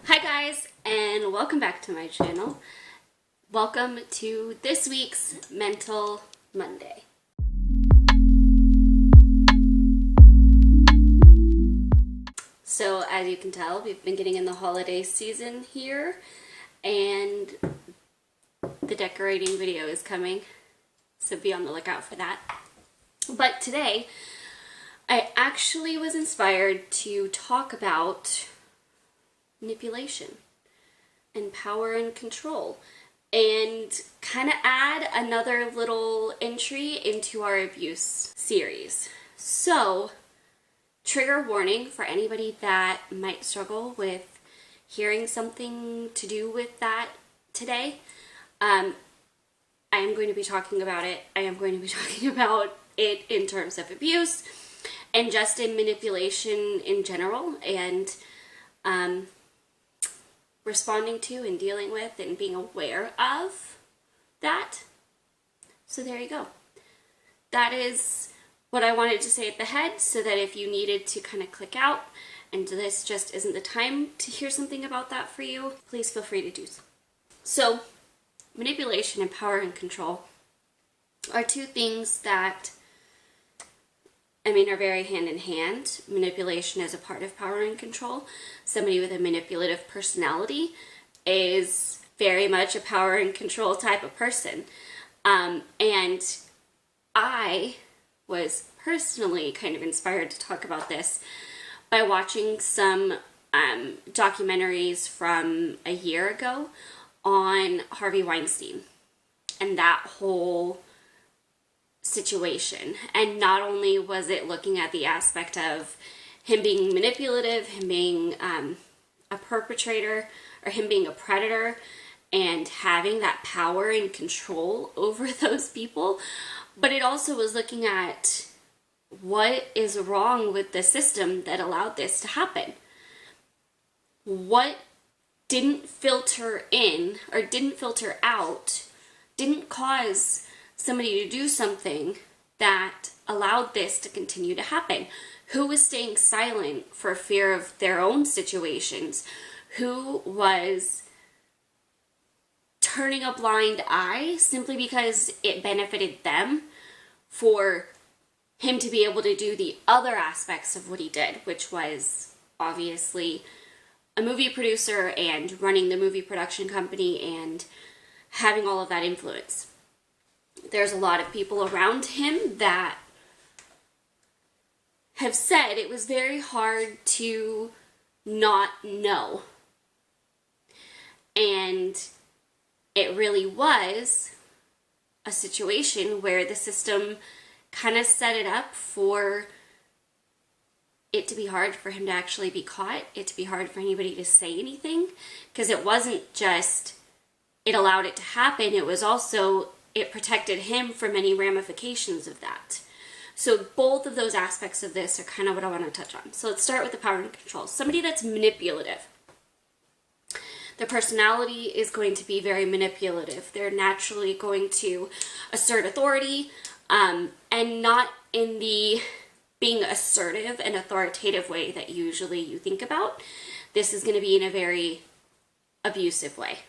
Hi guys, and welcome back to my channel. Welcome to this week's Mental Monday. So as you can tell, we've been getting in the holiday season here, and the decorating video is coming, so be on the lookout for that. But today, I actually was inspired to talk about manipulation and power and control, and kind of add another little entry into our abuse series. So, trigger warning for anybody that might struggle with hearing something to do with that today. I am going to be talking about it. I am going to be talking about it in terms of abuse and just in manipulation in general, and responding to and dealing with and being aware of that. So there you go. That is what I wanted to say at the head, so that if you needed to kind of click out and this just isn't the time to hear something about that for you, please feel free to do so. So manipulation and power and control are two things that are very hand in hand. Manipulation is a part of power and control. Somebody with a manipulative personality is very much a power and control type of person. And I was personally kind of inspired to talk about this by watching some documentaries from a year ago on Harvey Weinstein and that whole situation. And not only was it looking at the aspect of him being manipulative, him being a perpetrator, or him being a predator, and having that power and control over those people, but it also was looking at what is wrong with the system that allowed this to happen. What didn't filter in or didn't filter out, didn't cause somebody to do something that allowed this to continue to happen? Who was staying silent for fear of their own situations? Who was turning a blind eye simply because it benefited them, for him to be able to do the other aspects of what he did, which was obviously a movie producer and running the movie production company and having all of that influence? There's a lot of people around him that have said it was very hard to not know. And it really was a situation where the system kind of set it up for it to be hard for him to actually be caught, it to be hard for anybody to say anything, because it wasn't just it allowed it to happen, it was also it protected him from any ramifications of that. So both of those aspects of this are kind of what I want to touch on. So let's start with the power and control. Somebody that's manipulative. Their personality is going to be very manipulative. They're naturally going to assert authority, and not in the being assertive and authoritative way that usually you think about. This is going to be in a very abusive way.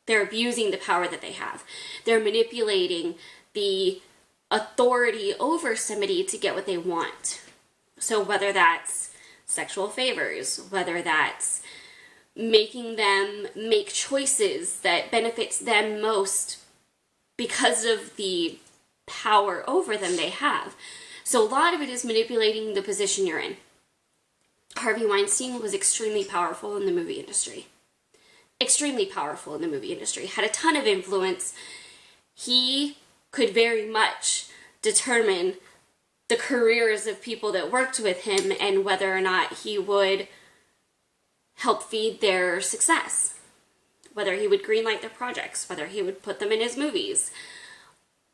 They're abusing the power that they have. They're manipulating the authority over somebody to get what they want. So whether that's sexual favors, whether that's making them make choices that benefits them most because of the power over them they have. So a lot of it is manipulating the position you're in. Harvey Weinstein was extremely powerful in the movie industry. Extremely powerful in the movie industry. Had a ton of influence. He could very much determine the careers of people that worked with him and whether or not he would help feed their success. Whether he would greenlight their projects, whether he would put them in his movies.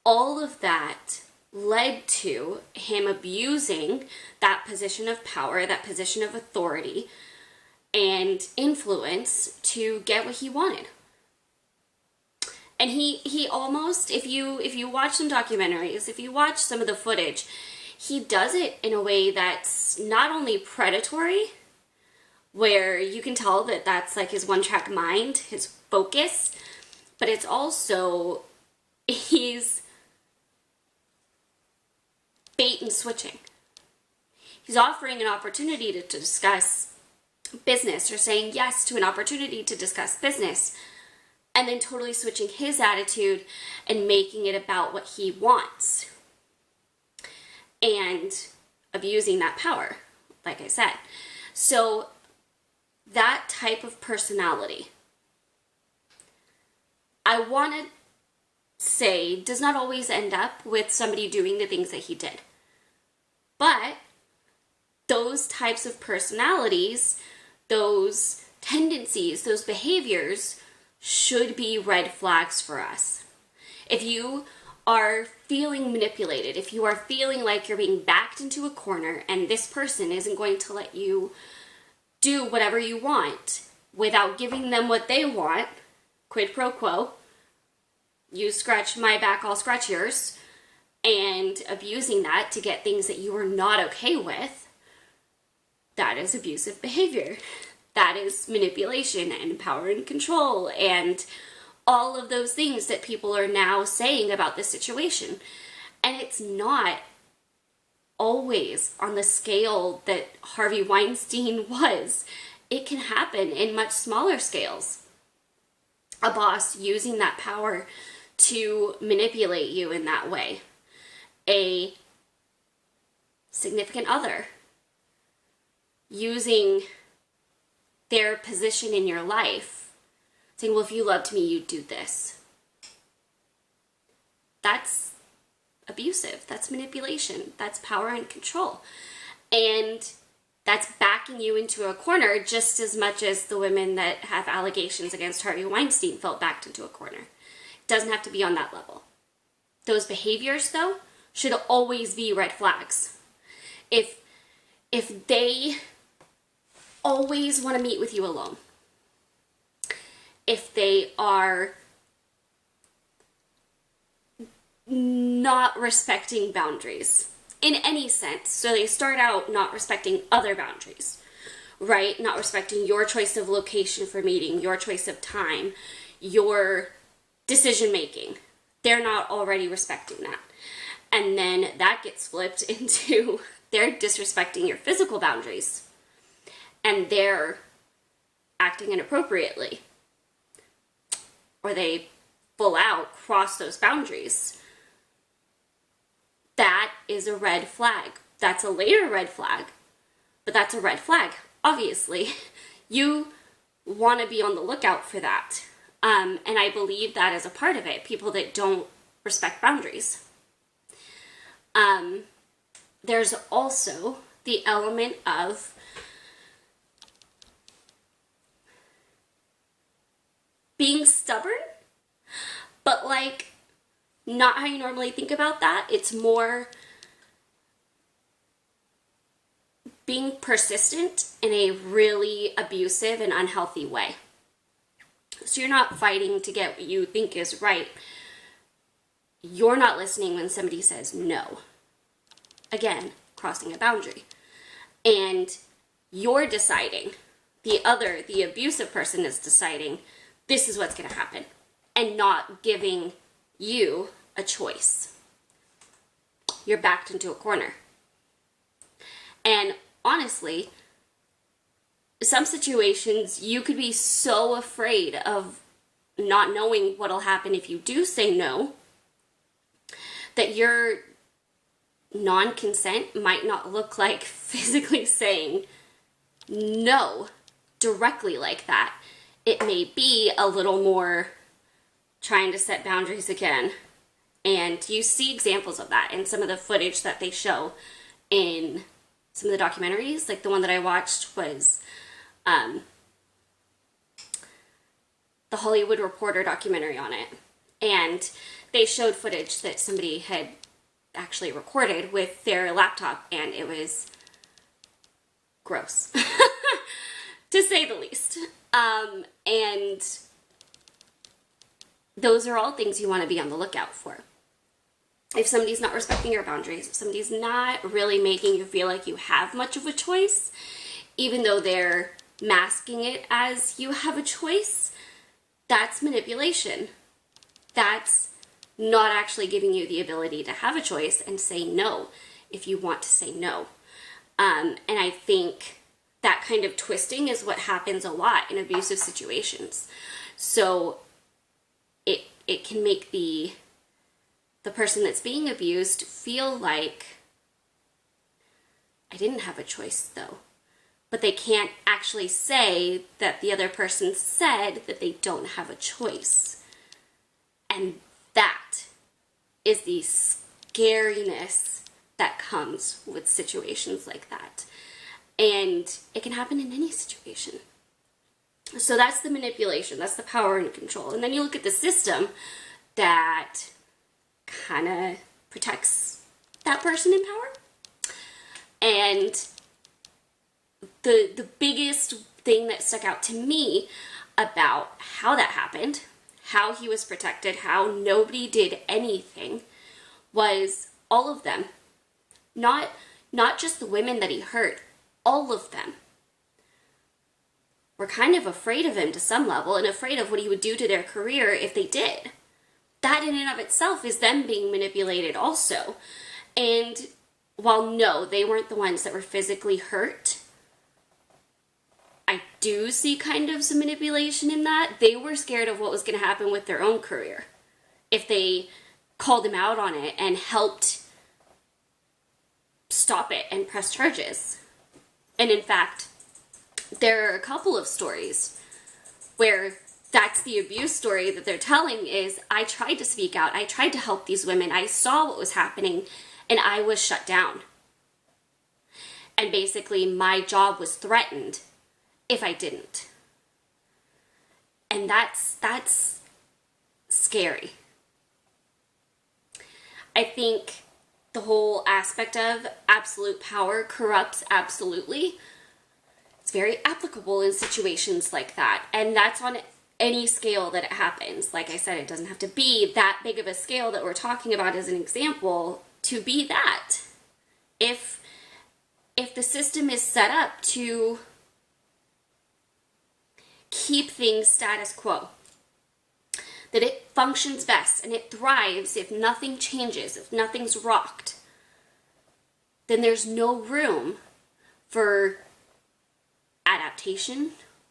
All of that led to him abusing that position of power, that position of authority and influence to get what he wanted. And he almost, if you watch some documentaries, if you watch some of the footage, he does it in a way that's not only predatory, where you can tell that that's like his one-track mind, his focus, but it's also he's bait and switching. He's offering an opportunity to discuss business, or saying yes to an opportunity to discuss business, and then totally switching his attitude and making it about what he wants and abusing that power, like I said. So that type of personality, I want to say, does not always end up with somebody doing the things that he did. But those types of personalities, those tendencies, those behaviors should be red flags for us. If you are feeling manipulated, if you are feeling like you're being backed into a corner and this person isn't going to let you do whatever you want without giving them what they want, quid pro quo, you scratch my back, I'll scratch yours, and abusing that to get things that you are not okay with, that is abusive behavior. That is manipulation and power and control and all of those things that people are now saying about this situation. And it's not always on the scale that Harvey Weinstein was. It can happen in much smaller scales. A boss using that power to manipulate you in that way. A significant other using their position in your life, saying, well, if you loved me, you'd do this. That's abusive. That's manipulation. That's power and control. And that's backing you into a corner just as much as the women that have allegations against Harvey Weinstein felt backed into a corner. It doesn't have to be on that level. Those behaviors, though, should always be red flags. If they always want to meet with you alone, if they are not respecting boundaries in any sense, so they start out not respecting other boundaries, right? Not respecting your choice of location for meeting, your choice of time, your decision making. They're not already respecting that. And then that gets flipped into they're disrespecting your physical boundaries. And they're acting inappropriately. Or they full out cross those boundaries. That is a red flag. That's a later red flag. But that's a red flag, obviously. You want to be on the lookout for that. And I believe that is a part of it. People that don't respect boundaries. There's also the element of being stubborn, but like not how you normally think about that. It's more being persistent in a really abusive and unhealthy way. So you're not fighting to get what you think is right. You're not listening when somebody says no. Again, crossing a boundary. And you're deciding, the abusive person is deciding, this is what's going to happen, and not giving you a choice. You're backed into a corner. And honestly, some situations you could be so afraid of not knowing what'll happen if you do say no, that your non-consent might not look like physically saying no directly like that. It may be a little more trying to set boundaries again. And you see examples of that in some of the footage that they show in some of the documentaries. Like the one that I watched was the Hollywood Reporter documentary on it. And they showed footage that somebody had actually recorded with their laptop, and it was gross, to say the least. And those are all things you want to be on the lookout for. If somebody's not respecting your boundaries, if somebody's not really making you feel like you have much of a choice, even though they're masking it as you have a choice, that's manipulation. That's not actually giving you the ability to have a choice and say no if you want to say no. And I think that kind of twisting is what happens a lot in abusive situations. So it can make the person that's being abused feel like, I didn't have a choice though. But they can't actually say that the other person said that they don't have a choice. And that is the scariness that comes with situations like that. And it can happen in any situation. So that's the manipulation, that's the power and control. And then you look at the system that kind of protects that person in power. And the biggest thing that stuck out to me about how that happened, how he was protected, how nobody did anything, was all of them. Not just the women that he hurt, all of them were kind of afraid of him to some level and afraid of what he would do to their career if they did. That in and of itself is them being manipulated also. And while no, they weren't the ones that were physically hurt, I do see kind of some manipulation in that. They were scared of what was going to happen with their own career if they called him out on it and helped stop it and press charges. And in fact, there are a couple of stories where that's the abuse story that they're telling is, I tried to speak out, I tried to help these women, I saw what was happening, and I was shut down. And basically my job was threatened if I didn't. And that's scary. I think the whole aspect of absolute power corrupts absolutely. It's very applicable in situations like that. And that's on any scale that it happens. Like I said, it doesn't have to be that big of a scale that we're talking about as an example to be that. If the system is set up to keep things status quo, that it functions best and it thrives if nothing changes, if nothing's rocked, then there's no room for adaptation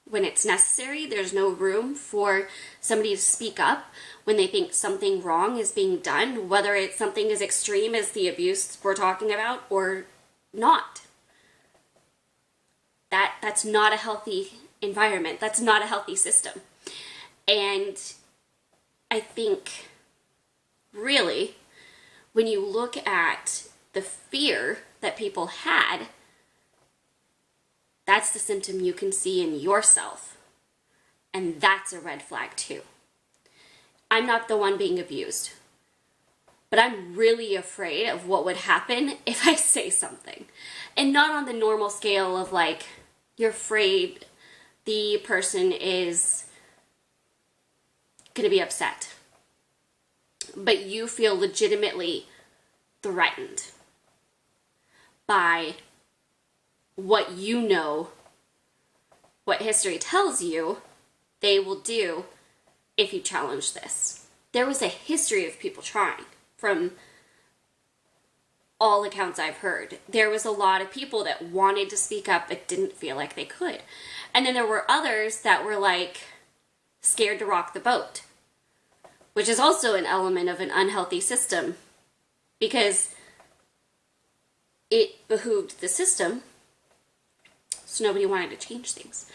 when it's necessary. There's no room for somebody to speak up when they think something wrong is being done, whether it's something as extreme as the abuse we're talking about or not. That's not a healthy environment. That's not a healthy system. And I think, really, when you look at the fear that people had, that's the symptom you can see in yourself. And that's a red flag too. I'm not the one being abused, but I'm really afraid of what would happen if I say something. And not on the normal scale of like, you're afraid the person is going to be upset, but you feel legitimately threatened by what you know, what history tells you they will do if you challenge this. There was a history of people trying, from all accounts I've heard. There was a lot of people that wanted to speak up but didn't feel like they could. And then there were others that were like scared to rock the boat, which is also an element of an unhealthy system, because it behooved the system, so nobody wanted to change things.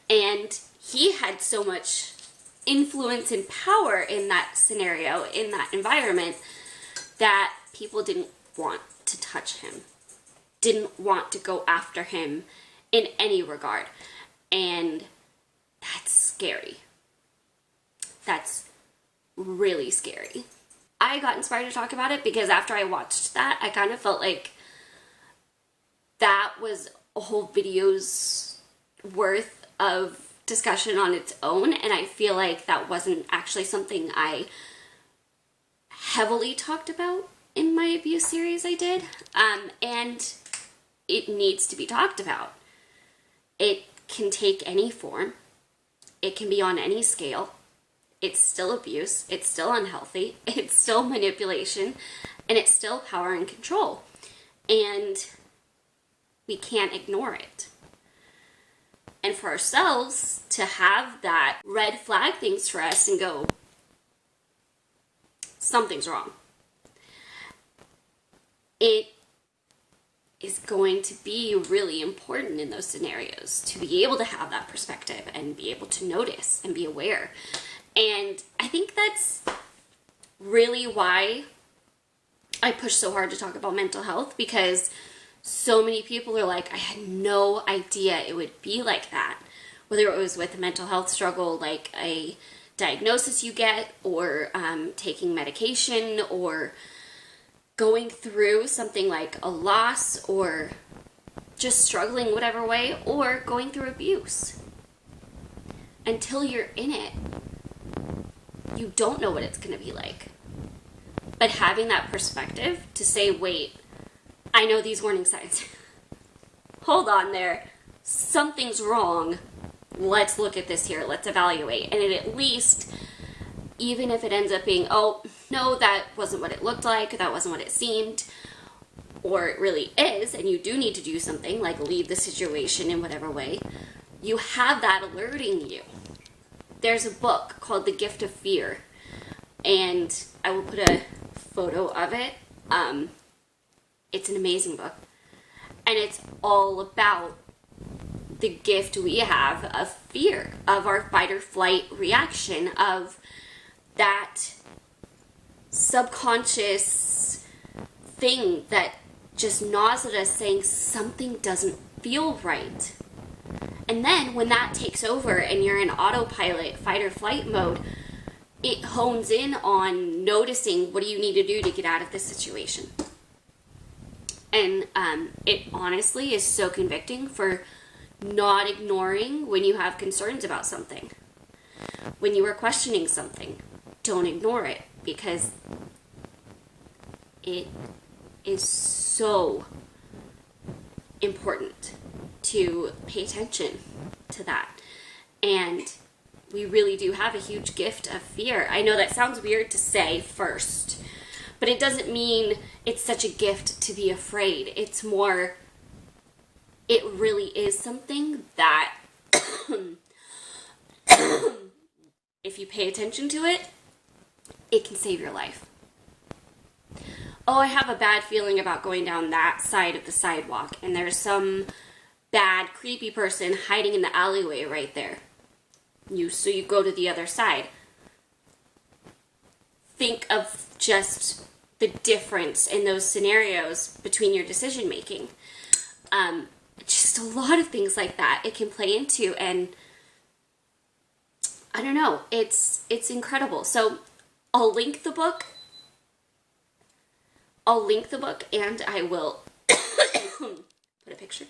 And he had so much influence and power in that scenario, in that environment, that people didn't want to touch him, didn't want to go after him in any regard. And that's scary. That's really scary. I got inspired to talk about it because after I watched that, I kind of felt like that was a whole video's worth of discussion on its own, and I feel like that wasn't actually something I heavily talked about in my abuse series I did, and it needs to be talked about. It can take any form. It can be on any scale. It's still abuse. It's still unhealthy. It's still manipulation. And it's still power and control. And we can't ignore it. And for ourselves to have that red flag things for us and go, something's wrong. It is going to be really important in those scenarios to be able to have that perspective and be able to notice and be aware. And I think that's really why I push so hard to talk about mental health, because so many people are like, I had no idea it would be like that. Whether it was with a mental health struggle, like a diagnosis you get, or taking medication, or going through something like a loss, or just struggling whatever way, or going through abuse. Until you're in it, you don't know what it's going to be like. But having that perspective to say, wait, I know these warning signs. Hold on there. Something's wrong. Let's look at this here. Let's evaluate. And it at least, even if it ends up being, oh, no, that wasn't what it looked like, that wasn't what it seemed, or it really is, and you do need to do something, like leave the situation in whatever way, you have that alerting you. There's a book called The Gift of Fear, and I will put a photo of it. It's an amazing book, and it's all about the gift we have of fear, of our fight or flight reaction, of that subconscious thing that just gnaws at us saying something doesn't feel right. And then when that takes over and you're in autopilot, fight or flight mode, it hones in on noticing what do you need to do to get out of this situation. And it honestly is so convicting for not ignoring when you have concerns about something. When you are questioning something, don't ignore it, because it is so important to pay attention to that. And we really do have a huge gift of fear. I know that sounds weird to say first, but it doesn't mean it's such a gift to be afraid. It's more, it really is something that if you pay attention to it, it can save your life. Oh, I have a bad feeling about going down that side of the sidewalk, and there's some bad, creepy person hiding in the alleyway right there. So you go to the other side. Think of just the difference in those scenarios between your decision making. Just a lot of things like that it can play into, and I don't know, it's incredible. So I'll link the book. And I will put a picture.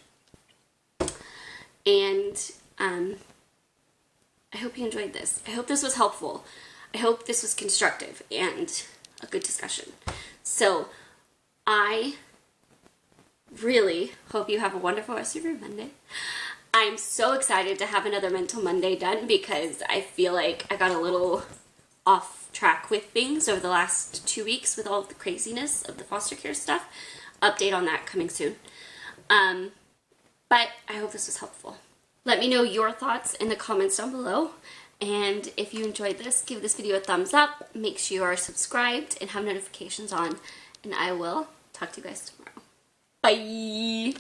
And I hope you enjoyed this. I hope this was helpful. I hope this was constructive and a good discussion. So I really hope you have a wonderful rest of your Monday. I'm so excited to have another Mental Monday done, because I feel like I got a little off track with things over the last 2 weeks with all of the craziness of the foster care stuff. Update on that coming soon. But I hope this was helpful. Let me know your thoughts in the comments down below. And if you enjoyed this, give this video a thumbs up. Make sure you are subscribed and have notifications on. And I will talk to you guys tomorrow. Bye!